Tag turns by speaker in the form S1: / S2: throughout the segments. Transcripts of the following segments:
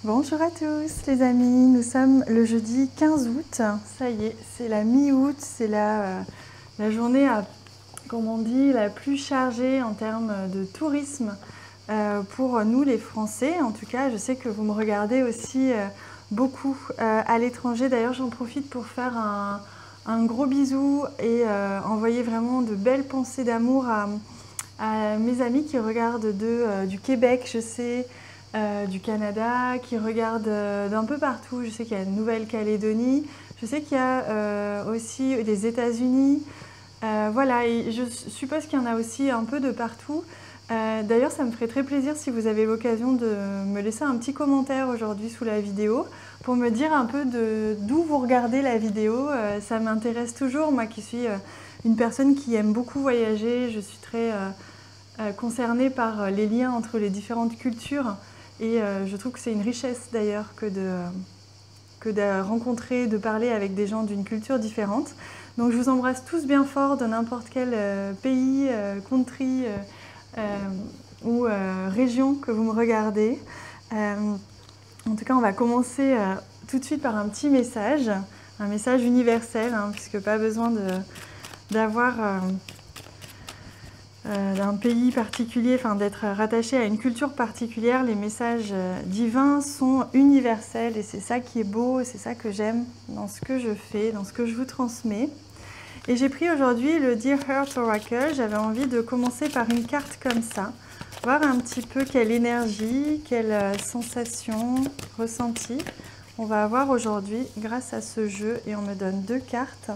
S1: Bonjour à tous les amis, nous sommes le jeudi 15 août, ça y est, c'est la mi-août, c'est la journée, comme on dit, la plus chargée en termes de tourisme pour nous les Français. En tout cas, je sais que vous me regardez aussi beaucoup à l'étranger. D'ailleurs, j'en profite pour faire un gros bisou et envoyer vraiment de belles pensées d'amour à mes amis qui regardent du Québec, je sais, du Canada, qui regardent d'un peu partout. Je sais qu'il y a Nouvelle-Calédonie, je sais qu'il y a aussi les États-Unis. Voilà, et je suppose qu'il y en a aussi un peu de partout. D'ailleurs, ça me ferait très plaisir si vous avez l'occasion de me laisser un petit commentaire aujourd'hui sous la vidéo pour me dire un peu d'où vous regardez la vidéo. Ça m'intéresse toujours, moi qui suis une personne qui aime beaucoup voyager. Je suis très concernée par les liens entre les différentes cultures et je trouve que c'est une richesse d'ailleurs que de rencontrer, de parler avec des gens d'une culture différente. Donc je vous embrasse tous bien fort de n'importe quel pays, country ou région que vous me regardez. En tout cas, on va commencer tout de suite par un petit message, un message universel, hein, puisque pas besoin d'avoir d'un pays particulier, enfin d'être rattaché à une culture particulière. Les messages divins sont universels et c'est ça qui est beau, c'est ça que j'aime dans ce que je fais, dans ce que je vous transmets. Et j'ai pris aujourd'hui le Dear Heart Oracle. J'avais envie de commencer par une carte comme ça, voir un petit peu quelle énergie, quelle sensation, ressenti on va avoir aujourd'hui grâce à ce jeu. Et on me donne 2 cartes.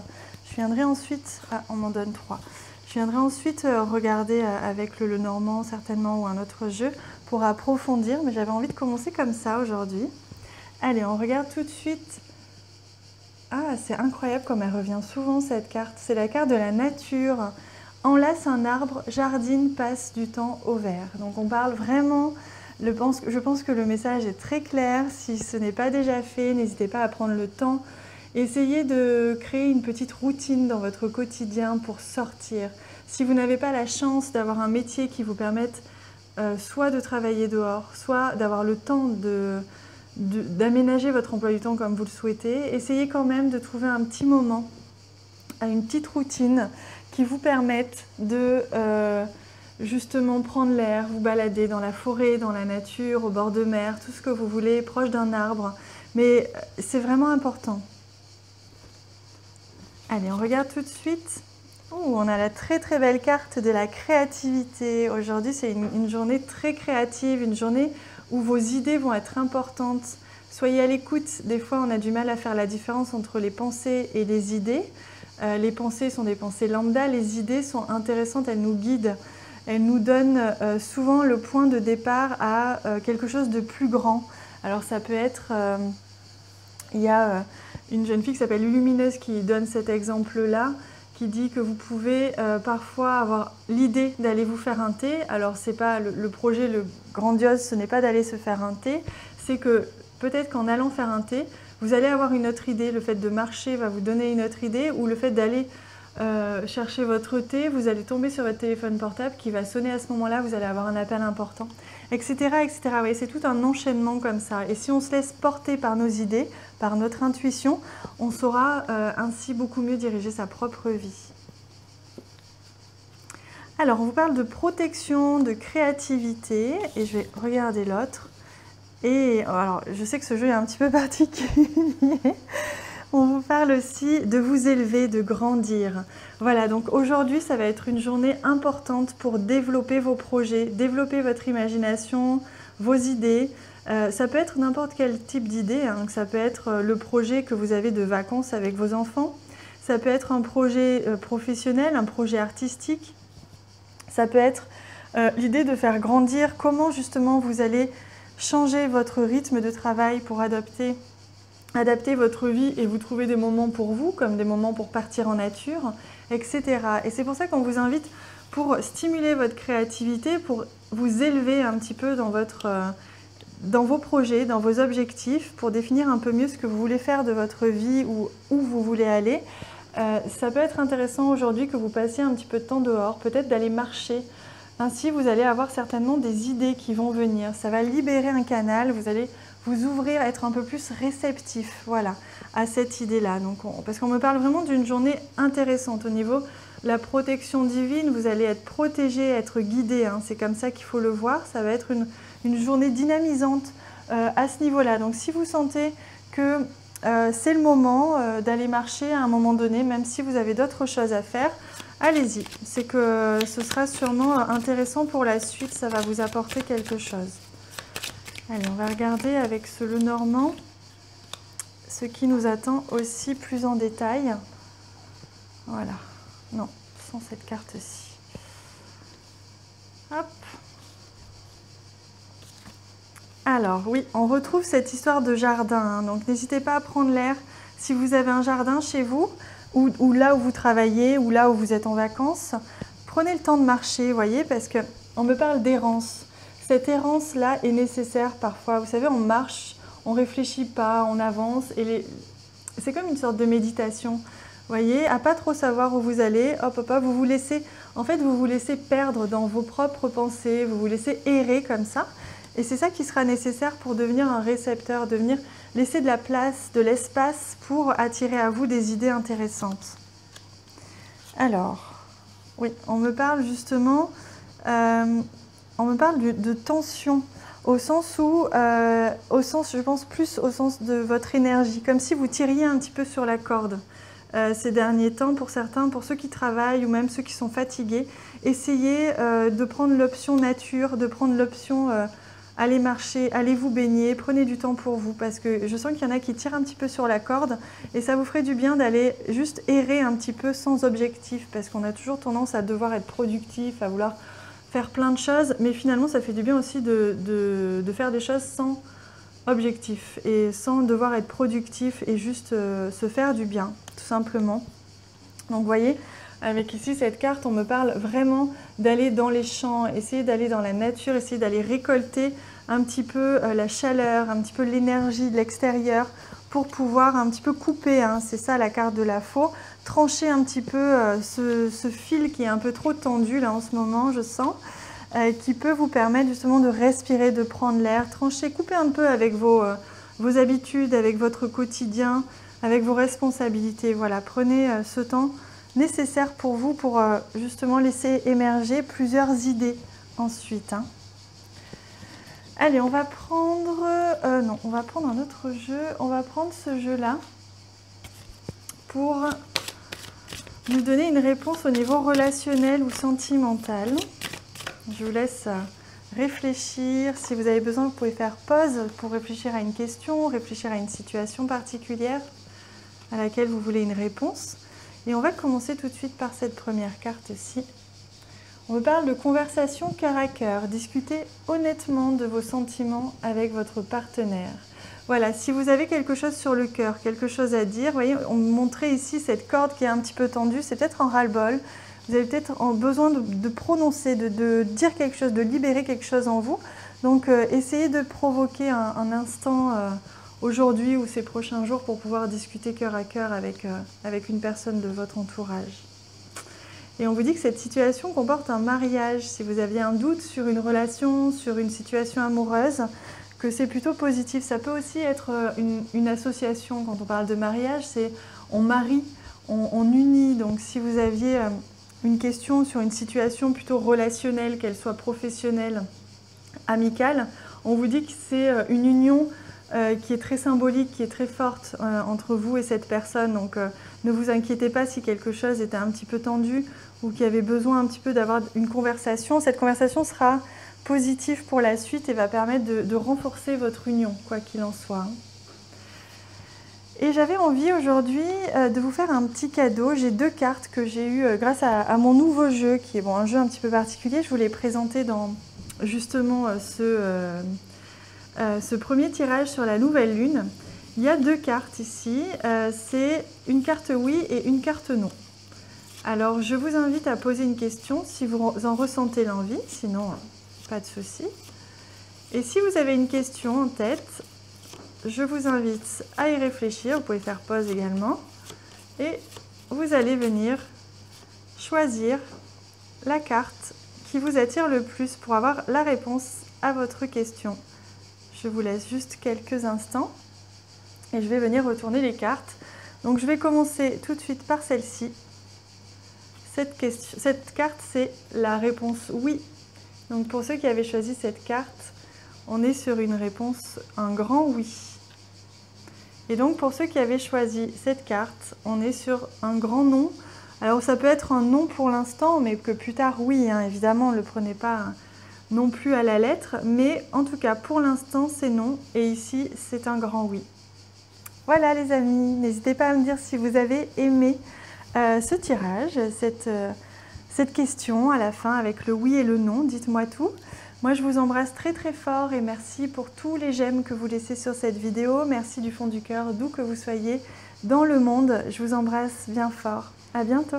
S1: Je viendrai ensuite, on m'en donne 3. Je viendrai ensuite regarder avec le Normand certainement ou un autre jeu pour approfondir, mais j'avais envie de commencer comme ça aujourd'hui. Allez, on regarde tout de suite. Ah, c'est incroyable comme elle revient souvent cette carte. C'est la carte de la nature. Enlace un arbre, jardine, passe du temps au vert. Donc on parle vraiment, je pense que le message est très clair. Si ce n'est pas déjà fait, n'hésitez pas à prendre le temps. Essayez de créer une petite routine dans votre quotidien pour sortir. Si vous n'avez pas la chance d'avoir un métier qui vous permette soit de travailler dehors, soit d'avoir le temps d'aménager votre emploi du temps comme vous le souhaitez, essayez quand même de trouver un petit moment, une petite routine qui vous permette de justement prendre l'air, vous balader dans la forêt, dans la nature, au bord de mer, tout ce que vous voulez, proche d'un arbre. Mais c'est vraiment important. Allez, on regarde tout de suite. On a la très très belle carte de la créativité. Aujourd'hui, c'est une journée très créative, une journée où vos idées vont être importantes. Soyez à l'écoute. Des fois, on a du mal à faire la différence entre les pensées et les idées. Les pensées sont des pensées lambda. Les idées sont intéressantes, elles nous guident. Elles nous donnent souvent le point de départ à quelque chose de plus grand. Alors ça peut être... il y a une jeune fille qui s'appelle Lumineuse qui donne cet exemple-là, qui dit que vous pouvez parfois avoir l'idée d'aller vous faire un thé. Alors c'est pas le projet, le grandiose, ce n'est pas d'aller se faire un thé, c'est que peut-être qu'en allant faire un thé, vous allez avoir une autre idée. Le fait de marcher va vous donner une autre idée, ou le fait d'aller chercher votre thé, vous allez tomber sur votre téléphone portable qui va sonner à ce moment-là, vous allez avoir un appel important, etc. etc. Oui, c'est tout un enchaînement comme ça. Et si on se laisse porter par nos idées, par notre intuition, on saura ainsi beaucoup mieux diriger sa propre vie. Alors, on vous parle de protection, de créativité, et je vais regarder l'autre. Et alors, je sais que ce jeu est un petit peu particulier. On vous parle aussi de vous élever, de grandir. Voilà, donc aujourd'hui, ça va être une journée importante pour développer vos projets, développer votre imagination, vos idées. Ça peut être n'importe quel type d'idée, hein. Ça peut être le projet que vous avez de vacances avec vos enfants. Ça peut être un projet professionnel, un projet artistique. Ça peut être l'idée de faire grandir comment justement vous allez changer votre rythme de travail pour adapter votre vie et vous trouver des moments pour vous, comme des moments pour partir en nature, etc. Et c'est pour ça qu'on vous invite pour stimuler votre créativité, pour vous élever un petit peu dans vos projets, dans vos objectifs, pour définir un peu mieux ce que vous voulez faire de votre vie ou où vous voulez aller. Ça peut être intéressant aujourd'hui que vous passiez un petit peu de temps dehors, peut-être d'aller marcher. Ainsi, vous allez avoir certainement des idées qui vont venir. Ça va libérer un canal, vous allez vous ouvrir, être un peu plus réceptif, voilà, à cette idée-là. Donc, parce qu'on me parle vraiment d'une journée intéressante au niveau de la protection divine. Vous allez être protégé, être guidé, hein. C'est comme ça qu'il faut le voir. Ça va être une journée dynamisante à ce niveau-là. Donc, si vous sentez que c'est le moment d'aller marcher à un moment donné, même si vous avez d'autres choses à faire, allez-y. C'est que ce sera sûrement intéressant pour la suite. Ça va vous apporter quelque chose. Allez, on va regarder avec ce Lenormand ce qui nous attend aussi plus en détail. Voilà. Non, sans cette carte-ci. Hop. Alors, oui, on retrouve cette histoire de jardin. Hein. Donc, n'hésitez pas à prendre l'air si vous avez un jardin chez vous, ou là où vous travaillez, ou là où vous êtes en vacances. Prenez le temps de marcher, vous voyez, parce qu'on me parle d'errance. Cette errance-là est nécessaire parfois. Vous savez, on marche, on ne réfléchit pas, on avance. Et c'est comme une sorte de méditation. Vous voyez, à pas trop savoir où vous allez, hop, hop, hop, vous vous laissez, en fait, vous vous laissez perdre dans vos propres pensées, vous vous laissez errer comme ça. Et c'est ça qui sera nécessaire pour devenir un récepteur, laisser de la place, de l'espace pour attirer à vous des idées intéressantes. Alors, oui, on me parle justement... on me parle de tension, au sens, je pense plus au sens de votre énergie, comme si vous tiriez un petit peu sur la corde ces derniers temps pour certains, pour ceux qui travaillent ou même ceux qui sont fatigués. Essayez de prendre l'option nature, de prendre l'option aller marcher, allez vous baigner, prenez du temps pour vous, parce que je sens qu'il y en a qui tirent un petit peu sur la corde et ça vous ferait du bien d'aller juste errer un petit peu sans objectif, parce qu'on a toujours tendance à devoir être productif, à vouloir faire plein de choses, mais finalement ça fait du bien aussi de faire des choses sans objectif et sans devoir être productif et juste se faire du bien, tout simplement. Donc vous voyez, avec ici cette carte, on me parle vraiment d'aller dans les champs, essayer d'aller dans la nature, essayer d'aller récolter un petit peu la chaleur, un petit peu l'énergie de l'extérieur pour pouvoir un petit peu couper, hein, c'est ça la carte de la faux, trancher un petit peu ce fil qui est un peu trop tendu là en ce moment, je sens, qui peut vous permettre justement de respirer, de prendre l'air, trancher, couper un peu avec vos habitudes, avec votre quotidien, avec vos responsabilités. Voilà, prenez ce temps nécessaire pour vous pour justement laisser émerger plusieurs idées ensuite. Hein. Allez, on va prendre... non, on va prendre un autre jeu. On va prendre ce jeu-là pour nous donner une réponse au niveau relationnel ou sentimental. Je vous laisse réfléchir. Si vous avez besoin, vous pouvez faire pause pour réfléchir à une question, réfléchir à une situation particulière à laquelle vous voulez une réponse. Et on va commencer tout de suite par cette première carte-ci. On me parle de conversation cœur à cœur. Discutez honnêtement de vos sentiments avec votre partenaire. Voilà, si vous avez quelque chose sur le cœur, quelque chose à dire, vous voyez, on me montrait ici cette corde qui est un petit peu tendue, c'est peut-être un ras-le-bol. Vous avez peut-être besoin de prononcer, de dire quelque chose, de libérer quelque chose en vous. Donc, essayez de provoquer un instant aujourd'hui ou ces prochains jours pour pouvoir discuter cœur à cœur avec une personne de votre entourage. Et on vous dit que cette situation comporte un mariage. Si vous aviez un doute sur une relation, sur une situation amoureuse, que c'est plutôt positif. Ça peut aussi être une association. Quand on parle de mariage, c'est on marie, on unit. Donc si vous aviez une question sur une situation plutôt relationnelle, qu'elle soit professionnelle, amicale, on vous dit que c'est une union qui est très symbolique, qui est très forte entre vous et cette personne. Donc ne vous inquiétez pas si quelque chose était un petit peu tendu ou qu'il y avait besoin un petit peu d'avoir une conversation. Cette conversation sera positive pour la suite et va permettre de renforcer votre union, quoi qu'il en soit. Et j'avais envie aujourd'hui de vous faire un petit cadeau. J'ai deux cartes que j'ai eues grâce à mon nouveau jeu, qui est un jeu un petit peu particulier. Je vous l'ai présenté dans justement ce premier tirage sur la nouvelle lune. Il y a deux cartes ici. C'est une carte oui et une carte non. Alors, je vous invite à poser une question si vous en ressentez l'envie, sinon, pas de souci. Et si vous avez une question en tête, je vous invite à y réfléchir. Vous pouvez faire pause également. Et vous allez venir choisir la carte qui vous attire le plus pour avoir la réponse à votre question. Je vous laisse juste quelques instants et je vais venir retourner les cartes. Donc je vais commencer tout de suite par celle-ci. Cette carte, c'est la réponse oui. Donc pour ceux qui avaient choisi cette carte, on est sur une réponse, un grand oui. Et donc pour ceux qui avaient choisi cette carte, on est sur un grand non. Alors ça peut être un non pour l'instant, mais que plus tard oui, hein, évidemment, ne le prenez pas non plus à la lettre. Mais en tout cas, pour l'instant, c'est non. Et ici, c'est un grand oui. Voilà les amis, n'hésitez pas à me dire si vous avez aimé ce tirage, cette question à la fin avec le oui et le non, dites-moi tout. Moi je vous embrasse très très fort et merci pour tous les j'aime que vous laissez sur cette vidéo. Merci du fond du cœur, d'où que vous soyez dans le monde. Je vous embrasse bien fort. À bientôt.